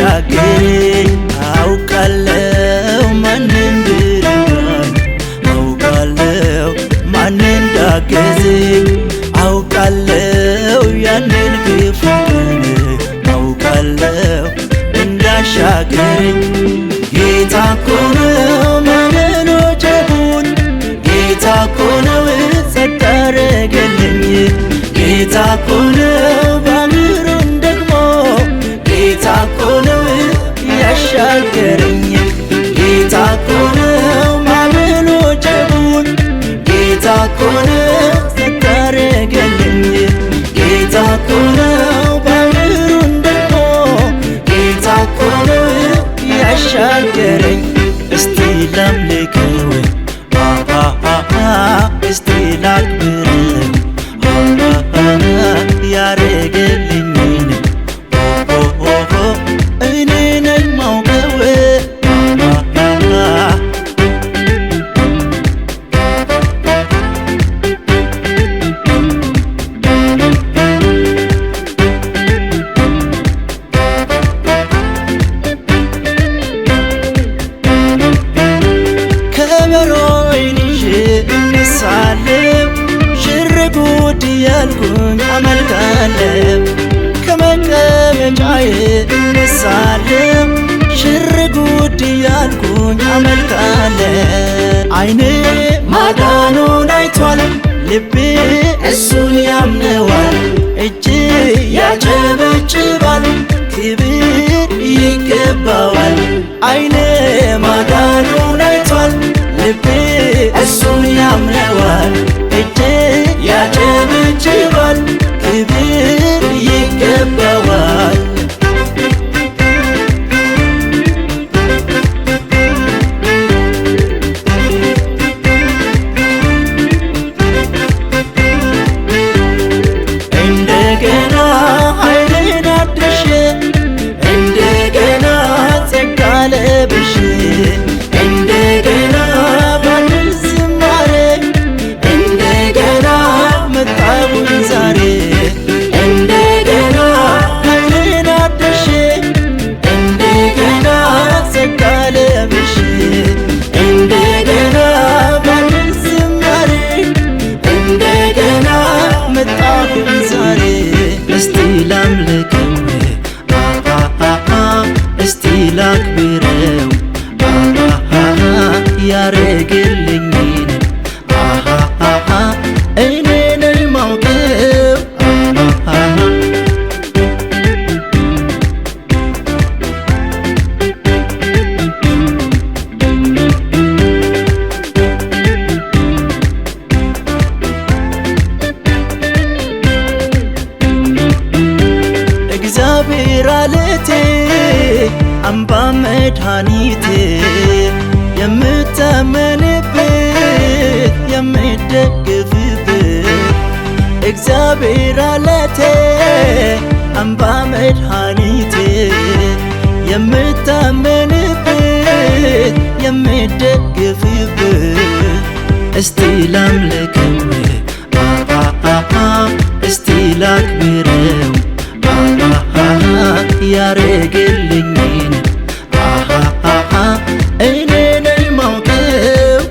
እንዳሻገረኝ አውቃለሁ ማን እንደረዳኝ አውቃለሁ ማን እንዳገዘኝ አውቃለሁ ያንን ክፉ ቀን አውቃለሁ እንዳሻገረኝ ጌታ እኮ ነው ማመኖቼን ጌታ እኮ ነው ጸጥ ያረገልኝ ጌታ እኮ ነው ባሕሩን ደግሞ ጌታ እኮ ነው ያሻገረኝ ጌታ እኮ ነው ማመኖቼን ጌታ እኮ ነው ጸጥ ያረገልኝ ጌታ እኮ ነው ባሕሩን ደግሞ ጌታ እኮ ነው ያሻገረኝ እስቲ ላምልከው እስቲ ላክብረው ያረገልኝን እኔ ነኝ ማውቀው ከበሮዬን ይዤ እነሳለሁ ሽር ጉድ እያልኩኝ አመልካለሁ ከመቀመጫዬ እነሳለሁ ሽር ጉድ እያልኩኝ አመልካለሁ ዓይኔ ማዳኑን አይቷል ልቤ እሱን ያምነዋል እጄ ያጨበጭባል ክብር ይገባዋል ዓይኔ ማዳኑን አይቷል ልቤ እሱን ያምነዋል እጄ ያጨበጭባል ክብር ይገባዋል እንደገና ኃይሌን አድሼ እንደገና ጸጋ ለብሼ እንደገና በአዲስ ዝማሬ እንደገና መጣሁኝ ዛሬ እንደገና ኃይሌን አድሼ እንደገና ጸጋ ለብሼ እንደገና በአዲስ ዝማሬ እንደገና መጣሁኝ ዛሬ እስቲ ላምልከው እስቲ ላክብረው ያረገልኝን እኔ ነኝ ማውቀው እግዚአብሔር አለቴ አምባ መድኃኒቴ የምታመንበት የምደግፍበት እግዚአብሔር አለቴ አምባ መድኃኒቴ የምታመንበት የምደግፍበት እስቲ ላምልከው እስቲ ላክብረው ያረገልኝን እኔ ነኝ ማውቀው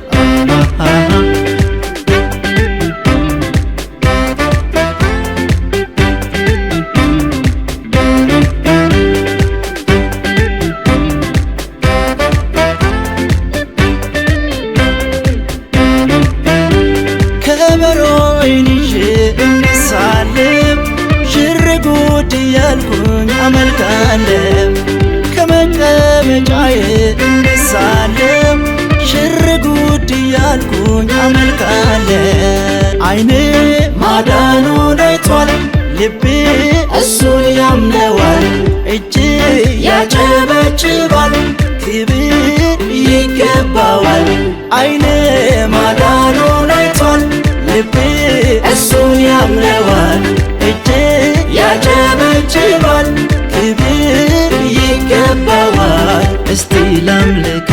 ከበሮዬን ይዤ እነሳለሁ ሽር ጉድ እያልኩኝ አመልካለሁ ከመቀመጫዬ እነሳለሁ ሽር ጉድ እያልኩኝ አመልካለሁ ዓይኔ ማዳኑን አይቷል ልቤ እሱን ያምነዋል እጄ ያጨበጭባል ክብር ይገባዋል ዓይኔ ማዳኑን አይቷል ልቤ እሱን ያምነዋል እጄ ያጨበጭባል ክብር ይገባዋል እስቲ ላምልክ